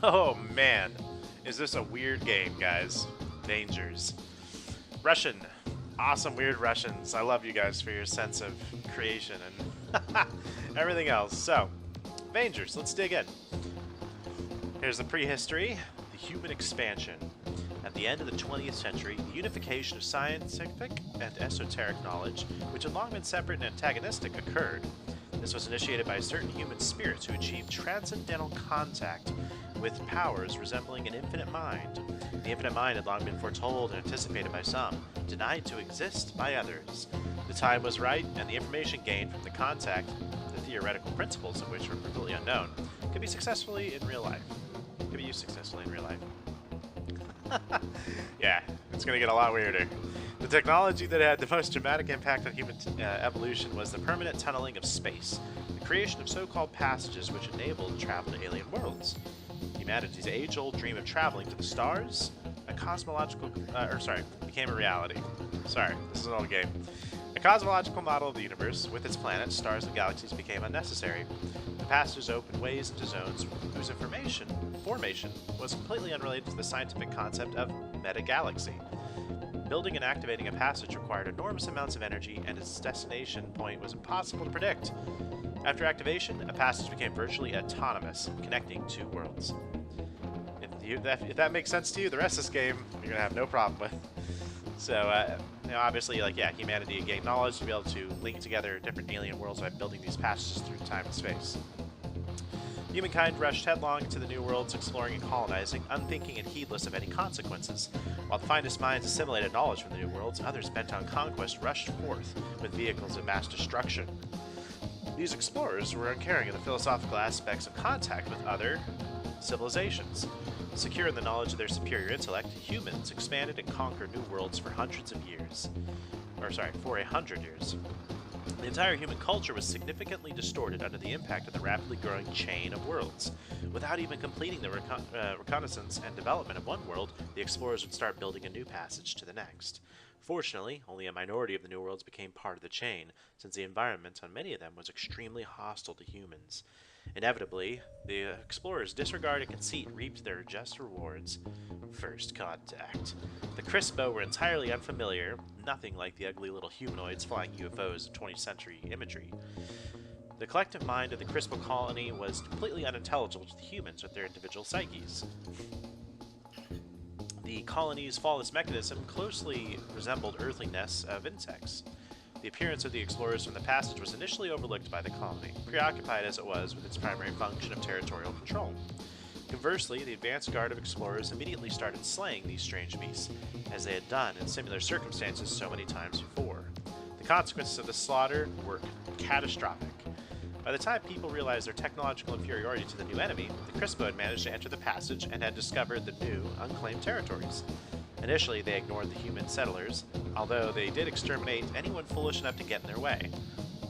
Oh man, is this a weird game, guys? Vangers. Russian. Awesome, weird Russians. I love you guys for your sense of creation and everything else. So, Vangers, let's dig in. Here's the prehistory, the human expansion. At the end of the 20th century, the unification of scientific and esoteric knowledge, which had long been separate and antagonistic, occurred. This was initiated by certain human spirits who achieved transcendental contact with powers resembling an infinite mind. The infinite mind had long been foretold and anticipated by some, denied to exist by others. The time was right, and the information gained from the contact, the theoretical principles of which were completely unknown, could be used successfully in real life. Yeah, it's going to get a lot weirder. The technology that had the most dramatic impact on human evolution was the permanent tunneling of space, the creation of so-called passages which enabled travel to alien worlds. Humanity's age-old dream of traveling to the stars, became a reality. Sorry, this is an old game. A cosmological model of the universe, with its planets, stars, and galaxies, became unnecessary. The passages opened ways into zones whose formation was completely unrelated to the scientific concept of metagalaxy. Building and activating a passage required enormous amounts of energy, and its destination point was impossible to predict. After activation, a passage became virtually autonomous, connecting two worlds. If that makes sense to you, the rest of this game you're gonna have no problem with. So, obviously, humanity gained knowledge to be able to link together different alien worlds by building these passages through time and space. Humankind rushed headlong into the new worlds, exploring and colonizing, unthinking and heedless of any consequences. While the finest minds assimilated knowledge from the new worlds, others bent on conquest rushed forth with vehicles of mass destruction. These explorers were uncaring of the philosophical aspects of contact with other civilizations. Secure in the knowledge of their superior intellect, humans expanded and conquered new worlds for for 100 years. The entire human culture was significantly distorted under the impact of the rapidly growing chain of worlds. Without even completing the reconnaissance and development of one world, the explorers would start building a new passage to the next. Fortunately, only a minority of the new worlds became part of the chain, since the environment on many of them was extremely hostile to humans. Inevitably, the explorers' disregard and conceit reaped their just rewards. First contact. The Cryspo were entirely unfamiliar, nothing like the ugly little humanoids flying UFOs of 20th century imagery. The collective mind of the Cryspo colony was completely unintelligible to the humans with their individual psyches. The colony's flawless mechanism closely resembled earthly nests of insects. The appearance of the explorers from the passage was initially overlooked by the colony, preoccupied as it was with its primary function of territorial control. Conversely, the advanced guard of explorers immediately started slaying these strange beasts, as they had done in similar circumstances so many times before. The consequences of the slaughter were catastrophic. By the time people realized their technological inferiority to the new enemy, the Cryspo had managed to enter the passage and had discovered the new, unclaimed territories. Initially, they ignored the human settlers, although they did exterminate anyone foolish enough to get in their way.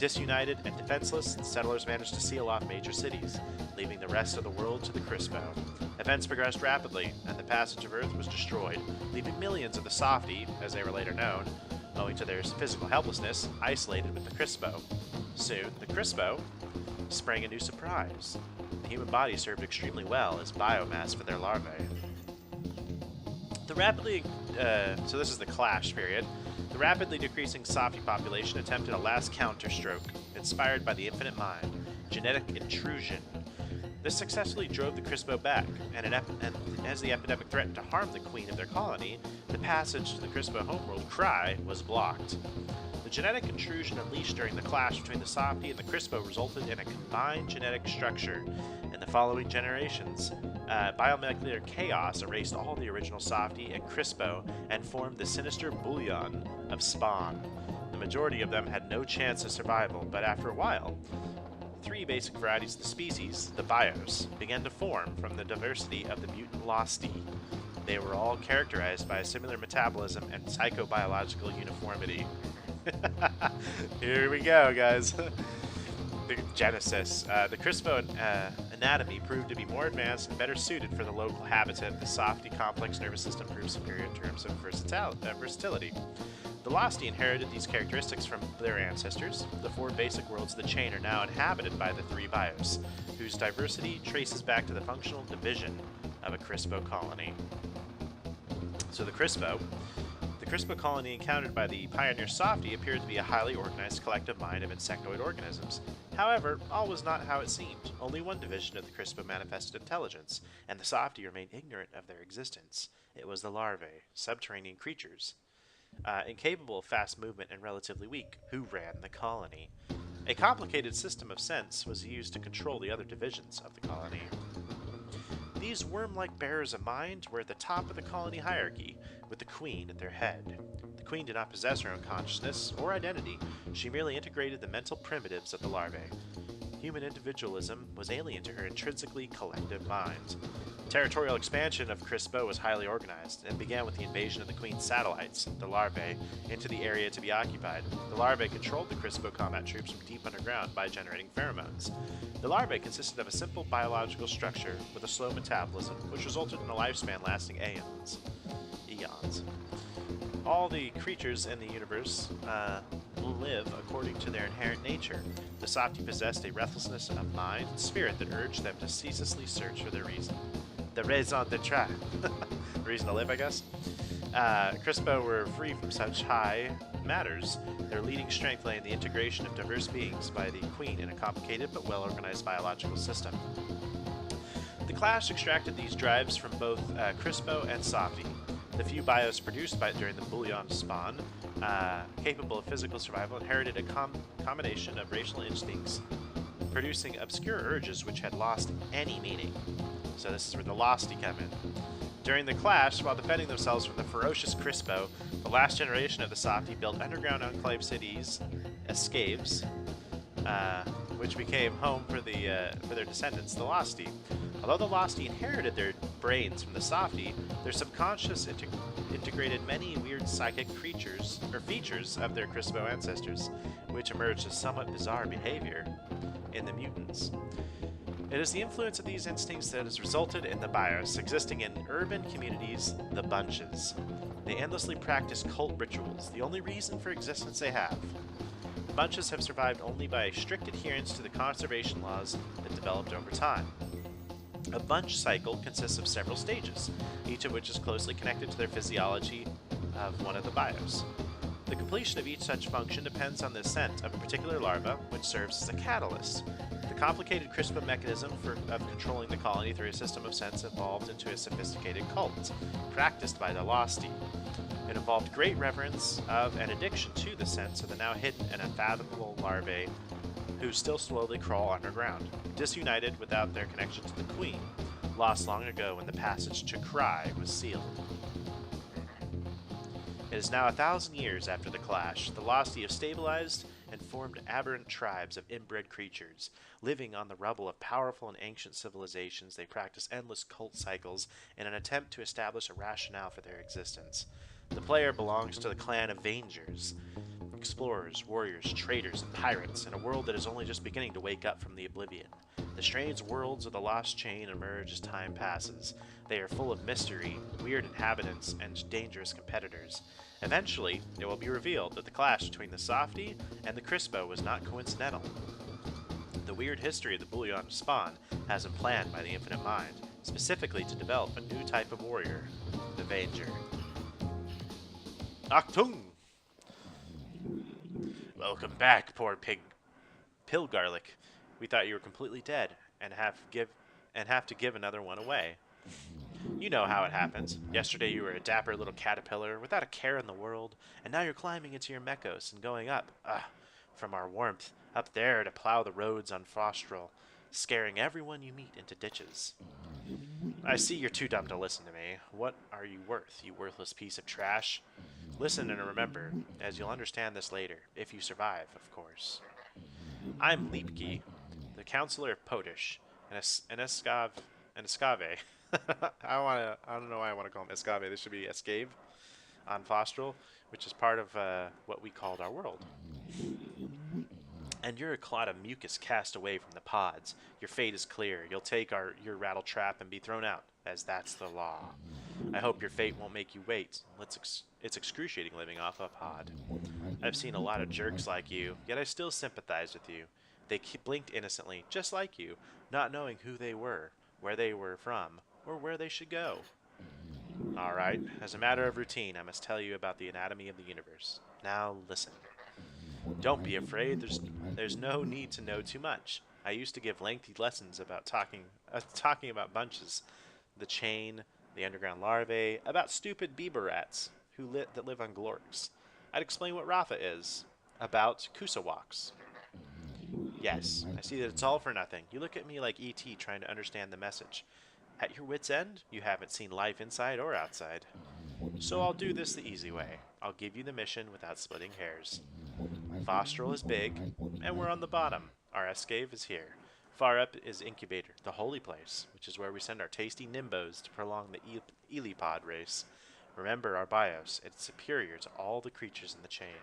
Disunited and defenseless, the settlers managed to seal off major cities, leaving the rest of the world to the Cryspo. Events progressed rapidly, and the passage of Earth was destroyed, leaving millions of the Softie, as they were later known, owing to their physical helplessness, isolated with the Cryspo. Soon, the Cryspo sprang a new surprise. The human body served extremely well as biomass for their larvae. So this is the Clash period. The rapidly decreasing Softie population attempted a last counterstroke, inspired by the infinite mind, genetic intrusion. This successfully drove the Cryspo back, and as the epidemic threatened to harm the queen of their colony, the passage to the Cryspo homeworld Cry was blocked. The genetic intrusion unleashed during the clash between the Softie and the Cryspo resulted in a combined genetic structure. In the following generations, biomolecular chaos erased all the original Softie and Cryspo and formed the sinister Bouillon of Spawn. The majority of them had no chance of survival, but after a while, three basic varieties of the species, the Bios, began to form from the diversity of the mutant Lostie. They were all characterized by a similar metabolism and psychobiological uniformity. Here we go, guys. The Genesis. The Cryspo anatomy proved to be more advanced and better suited for the local habitat. The Softie complex nervous system proved superior in terms of versatility. The Lostie inherited these characteristics from their ancestors. The 4 basic worlds of the chain are now inhabited by the 3 bios, whose diversity traces back to the functional division of a Cryspo colony. So the Cryspo colony encountered by the pioneer Softie appeared to be a highly organized collective mind of insectoid organisms. However, all was not how it seemed. Only one division of the Cryspo manifested intelligence, and the Softie remained ignorant of their existence. It was the larvae, subterranean creatures, incapable of fast movement and relatively weak, who ran the colony. A complicated system of sense was used to control the other divisions of the colony. These worm-like bearers of mind were at the top of the colony hierarchy, with the queen at their head. The queen did not possess her own consciousness or identity. She merely integrated the mental primitives of the larvae. Human individualism was alien to her intrinsically collective mind. Territorial expansion of Cryspo was highly organized and began with the invasion of the Queen's satellites, the larvae, into the area to be occupied. The larvae controlled the Cryspo combat troops from deep underground by generating pheromones. The larvae consisted of a simple biological structure with a slow metabolism, which resulted in a lifespan lasting eons. All the creatures in the universe live according to their inherent nature. The Softie possessed a restlessness of mind and spirit that urged them to ceaselessly search for their reason. The raison d'etre. Reason to live, I guess. Cryspo were free from such high matters. Their leading strength lay in the integration of diverse beings by the Queen in a complicated but well-organized biological system. The Clash extracted these drives from both Cryspo and Softie. The few bios produced during the Bouillon of Spawn, capable of physical survival, inherited a combination of racial instincts, producing obscure urges which had lost any meaning. So this is where the Lostie come in. During the clash, while defending themselves from the ferocious Cryspo, the last generation of the Softie built underground enclave cities, escaves, which became home for their descendants, the Lostie. Although the Lostie inherited their brains from the Softie, their subconscious integrated many weird psychic features of their Cryspo ancestors, which emerged as somewhat bizarre behavior in the mutants. It is the influence of these instincts that has resulted in the bios existing in urban communities, the bunches. They endlessly practice cult rituals, the only reason for existence they have. The bunches have survived only by strict adherence to the conservation laws that developed over time. A bunch cycle consists of several stages, each of which is closely connected to their physiology of one of the bios. The completion of each such function depends on the ascent of a particular larva, which serves as a catalyst. The complicated Cryspo mechanism of controlling the colony through a system of sense evolved into a sophisticated cult, practiced by the Lostie. It involved great reverence of and addiction to the sense of the now hidden and unfathomable larvae who still slowly crawl underground, disunited without their connection to the Queen, lost long ago when the passage to Cry was sealed. It is now 1,000 years after the clash. The Lostie have stabilized and formed aberrant tribes of inbred creatures. Living on the rubble of powerful and ancient civilizations, they practice endless cult cycles in an attempt to establish a rationale for their existence. The player belongs to the clan of Vangers, explorers, warriors, traders, and pirates, in a world that is only just beginning to wake up from the oblivion. The strange worlds of the Lost Chain emerge as time passes. They are full of mystery, weird inhabitants, and dangerous competitors. Eventually, it will be revealed that the clash between the Softie and the Cryspo was not coincidental. The weird history of the Bouillon of Spawn has been planned by the Infinite Mind, specifically to develop a new type of warrior, the Vanger. Achtung! Welcome back, poor pill garlic. We thought you were completely dead and have to give another one away. You know how it happens. Yesterday you were a dapper little caterpillar without a care in the world, and now you're climbing into your mechos and going up, from our warmth, up there to plow the roads on Fostral, scaring everyone you meet into ditches. I see you're too dumb to listen to me. What are you worth, you worthless piece of trash? Listen and remember, as you'll understand this later, if you survive, of course. I'm Leapke, the counselor of Potish, an Escave. I don't know why I want to call him Escave. This should be Escave on Fostral, which is part of what we called our world. And you're a clot of mucus cast away from the pods. Your fate is clear. You'll take your rattle trap and be thrown out, as that's the law. I hope your fate won't make you wait. It's excruciating living off a pod. I've seen a lot of jerks like you, yet I still sympathize with you. They blinked innocently, just like you, not knowing who they were, where they were from, or where they should go. Alright, as a matter of routine, I must tell you about the anatomy of the universe. Now listen. Don't be afraid, there's no need to know too much. I used to give lengthy lessons about talking about bunches, the chain, the underground larvae, about stupid beaver rats that live on glorks. I'd explain what Rafa is, about kusawaks. Yes, I see that it's all for nothing. You look at me like E.T. trying to understand the message. At your wit's end, you haven't seen life inside or outside. So I'll do this the easy way. I'll give you the mission without splitting hairs. Vostral is big, and we're on the bottom. Our escave is here. Far up is Incubator, the holy place, which is where we send our tasty nimbos to prolong the Elipod race. Remember our bios, it's superior to all the creatures in the chain.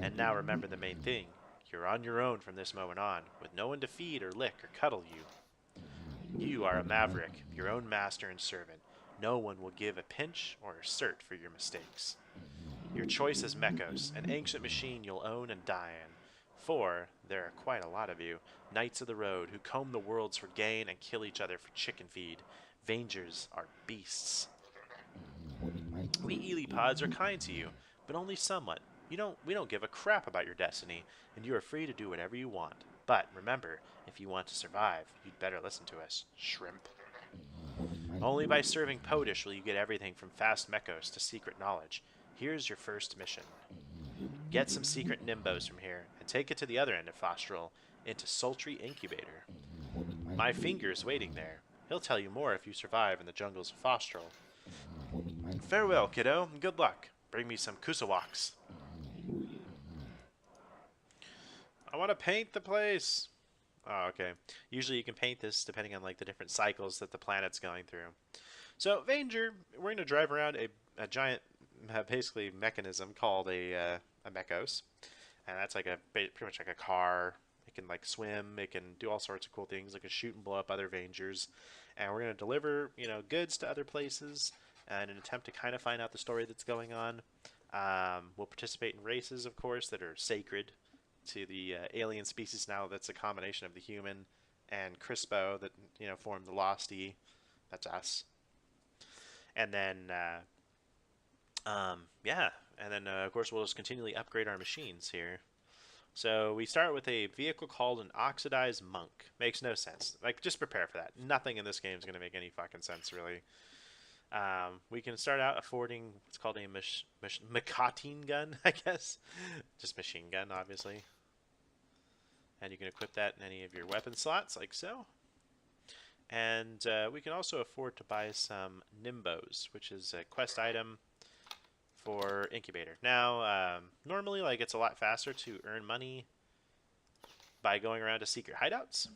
And now remember the main thing. You're on your own from this moment on, with no one to feed or lick or cuddle you. You are a maverick, your own master and servant. No one will give a pinch or a cert for your mistakes. Your choice is Mechos, an ancient machine you'll own and die in. For there are quite a lot of you, knights of the road, who comb the worlds for gain and kill each other for chicken feed. Vangers are beasts. We Elipods are kind to you, but only somewhat. We don't give a crap about your destiny, and you are free to do whatever you want. But remember, if you want to survive, you'd better listen to us, shrimp. Only by serving Podish will you get everything from fast mechos to secret knowledge. Here's your first mission. Get some secret nimbos from here, and take it to the other end of Fostral, into Sultry Incubator. My finger's waiting there. He'll tell you more if you survive in the jungles of Fostral. Farewell, kiddo, and good luck. Bring me some kusawaks. I want to paint the place. Oh, okay. Usually you can paint this depending on like the different cycles that the planet's going through. So, Vanger, we're going to drive around a giant, basically mechanism called a Mechos, and that's like pretty much like a car. It can like swim. It can do all sorts of cool things. It can shoot and blow up other Vangers, and we're going to deliver goods to other places in an attempt to kind of find out the story that's going on. We'll participate in races, of course, that are sacred to the alien species now that's a combination of the human and Cryspo that formed the Lostie. That's us. And then of course we'll just continually upgrade our machines here. So we start with a vehicle called an oxidized monk. Makes no sense. Like, just prepare for that. Nothing in this game is going to make any fucking sense, really. We can start out affording what's called a Machine gun, I guess. Just machine gun, obviously. And you can equip that in any of your weapon slots, like so. And we can also afford to buy some Nimbos, which is a quest item for Incubator. Now, normally, like, it's a lot faster to earn money by going around to secret hideouts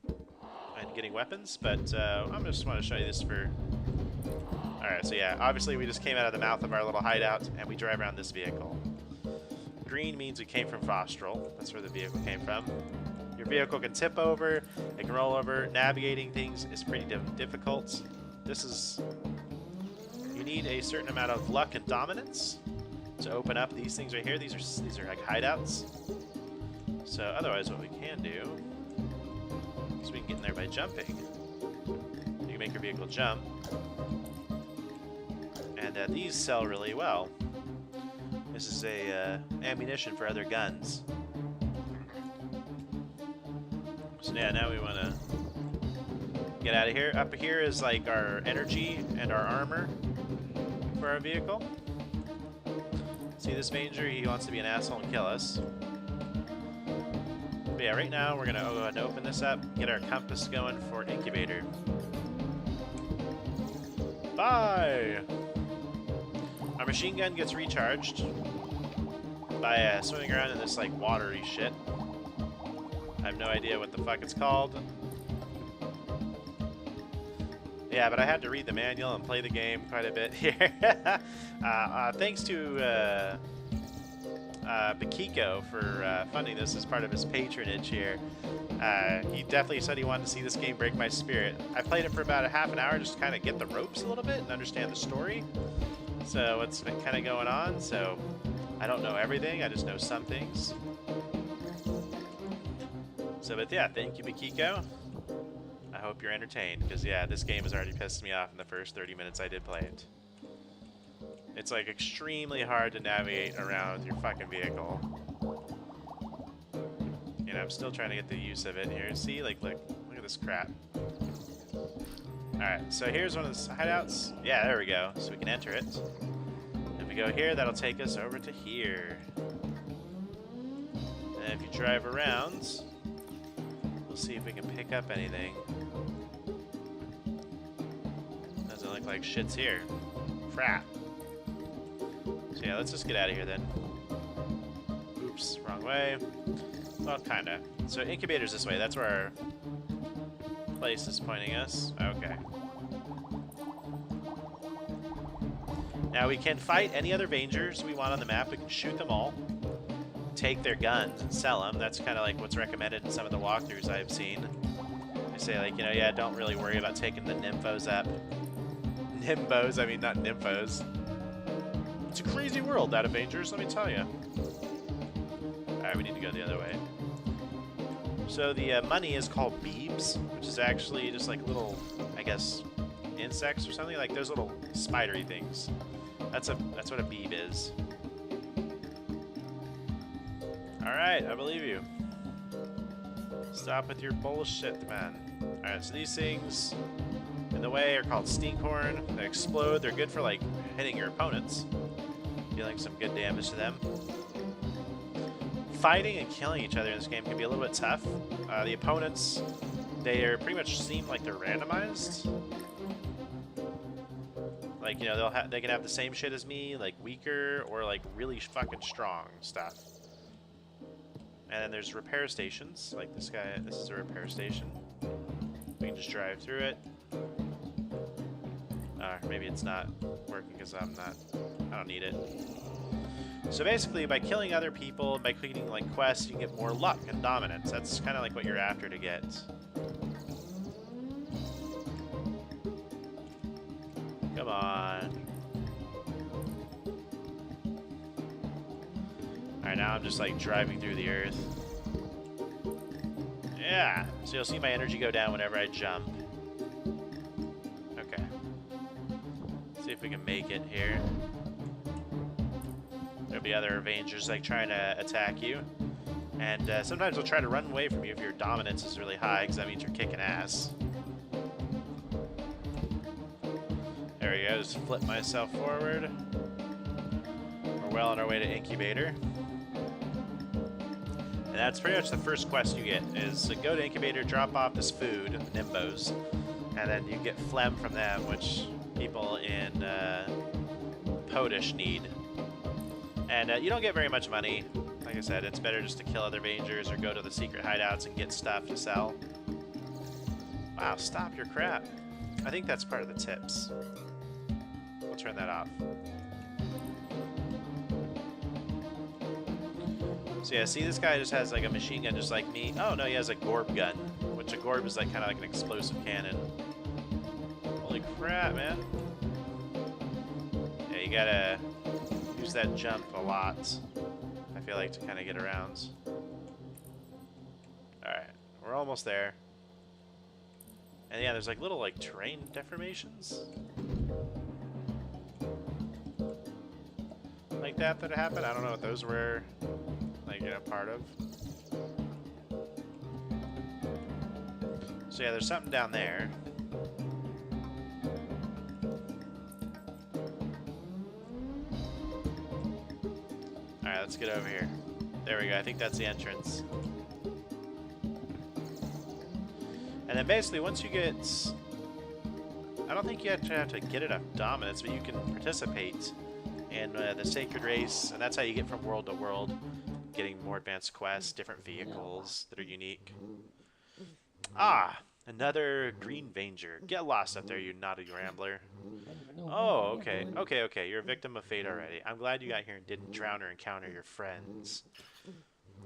and getting weapons, but I just want to show you this for... Alright, so yeah, obviously we just came out of the mouth of our little hideout, and we drive around this vehicle. Green means we came from Fostral. That's where the vehicle came from. Your vehicle can tip over, it can roll over. Navigating things is pretty difficult. This is... You need a certain amount of luck and dominance to open up these things right here. These are like hideouts. So otherwise what we can do is we can get in there by jumping. You can make your vehicle jump. And these sell really well. This is a ammunition for other guns. So yeah, now we want to get out of here. Up here is like our energy and our armor for our vehicle. See this Vanger? He wants to be an asshole and kill us. But yeah, right now we're going to go ahead and open this up, get our compass going for Incubator. Bye! Our machine gun gets recharged by swimming around in this like watery shit. I have no idea what the fuck it's called. Yeah, but I had to read the manual and play the game quite a bit here. Thanks to Bikiko for funding this as part of his patronage here. He definitely said he wanted to see this game break my spirit. I played it for about a half an hour just to kind of get the ropes a little bit and understand the story. So what's been kind of going on. So I don't know everything. I just know some things. So, but yeah, thank you, Bikiko. I hope you're entertained, because yeah, this game has already pissed me off in the first 30 minutes I did play it. It's like extremely hard to navigate around with your fucking vehicle. You know, I'm still trying to get the use of it here. See, like, look at this crap. Alright, so here's one of the hideouts. Yeah, there we go. So we can enter it. If we go here, that'll take us over to here. And if you drive around, we'll see if we can pick up anything. Doesn't look like shit's here. Crap. So yeah, let's just get out of here then. Oops, wrong way. Well, kinda. So incubator's this way. That's where our place is pointing us. Okay. Now we can fight any other Vangers we want on the map. We can shoot them all, take their guns and sell them. That's kind of like what's recommended in some of the walkthroughs I've seen. They say, like, you know, yeah, don't really worry about taking the nymphos up. Nimbos, I mean, not nymphos. It's a crazy world, that Vangers, let me tell you. Alright, we need to go the other way. So the money is called beebs, which is actually just like little, I guess, insects or something. Like those little spidery things. That's what a beeb is. Alright, I believe you. Stop with your bullshit, man. Alright, so these things in the way are called stinkhorn. They explode. They're good for, like, hitting your opponents. Dealing some good damage to them. Fighting and killing each other in this game can be a little bit tough. The opponents, they are pretty much seem like they're randomized. Like, you know, they can have the same shit as me, like weaker or like really fucking strong stuff. And then there's repair stations, like this guy. This is a repair station. We can just drive through it. Maybe it's not working because I don't need it. So basically, by killing other people, by completing like quests, you can get more luck and dominance. That's kind of like what you're after to get. Come on. Alright, now I'm just like driving through the earth. Yeah, so you'll see my energy go down whenever I jump. Okay. See if we can make it here. There'll be other Vangers like trying to attack you. And sometimes they'll try to run away from you if your dominance is really high, because that means you're kicking ass. There we go, just flip myself forward. We're well on our way to Incubator. And that's pretty much the first quest you get, is go to Incubator, drop off this food, Nimbos, and then you get phlegm from them, which people in Podish need. And you don't get very much money. Like I said, it's better just to kill other Vangers or go to the secret hideouts and get stuff to sell. Wow, stop your crap. I think that's part of the tips. We'll turn that off. So yeah, see, this guy just has like a machine gun just like me. Oh no, he has a Gorb gun, which a Gorb is like kind of like an explosive cannon. Holy crap, man. Yeah, you gotta use that jump a lot, I feel like, to kind of get around. Alright, we're almost there. And yeah, there's like little like terrain deformations like that happen. I don't know what those were, like, you know, part of. So yeah, there's something down there. Alright, let's get over here. There we go, I think that's the entrance. And then basically, once you get... I don't think you actually have to get enough dominance, but you can participate in the Sacred Race, and that's how you get from world to world, getting more advanced quests, different vehicles that are unique. Ah! Another green Vanger. Get lost up there, you naughty rambler. Oh, okay. Okay. You're a victim of fate already. I'm glad you got here and didn't drown or encounter your friends.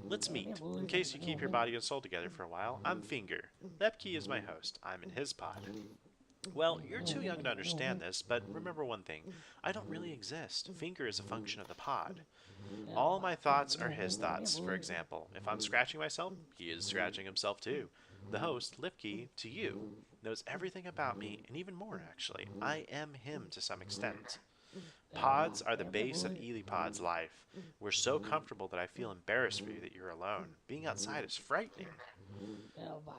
Let's meet. In case you keep your body and soul together for a while, I'm Finger. Lepke is my host. I'm in his pod. Well, you're too young to understand this, but remember one thing. I don't really exist. Finger is a function of the pod. All my thoughts are his thoughts, for example. If I'm scratching myself, he is scratching himself too. The host, Lipke, to you, knows everything about me, and even more, actually. I am him to some extent. Pods are the base of Elipod's life. We're so comfortable that I feel embarrassed for you that you're alone. Being outside is frightening.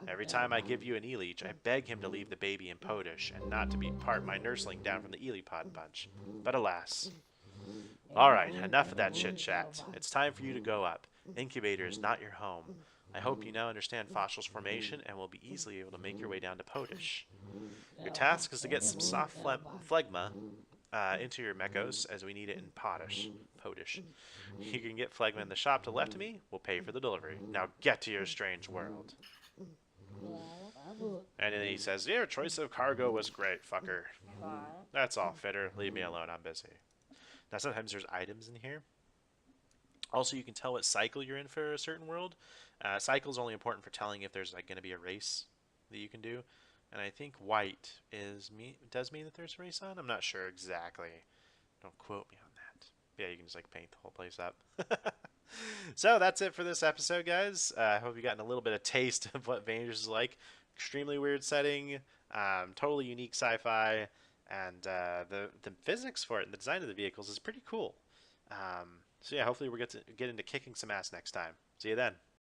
Every time I give you an Eleach, I beg him to leave the baby in Podish and not to be part my nursling down from the Elipod bunch. But alas. Alright, enough of that chit-chat. It's time for you to go up. Incubator is not your home. I hope you now understand Fossil's formation and will be easily able to make your way down to Podish. Your task is to get some soft phlegma into your mechos, as we need it in Podish. You can get phlegma in the shop to the left of me. We'll pay for the delivery. Now get to your strange world. And then he says, your choice of cargo was great, fucker. That's all, Fitter. Leave me alone. I'm busy. Now, sometimes there's items in here. Also, you can tell what cycle you're in for a certain world. Cycle is only important for telling if there's like going to be a race that you can do. And I think white does mean that there's a race on. I'm not sure exactly. Don't quote me on that. Yeah, you can just like paint the whole place up. So that's it for this episode, guys. I hope you've gotten a little bit of taste of what Vangers is like. Extremely weird setting, totally unique sci-fi, and the physics for it and the design of the vehicles is pretty cool. So yeah, hopefully we'll get into kicking some ass next time. See you then.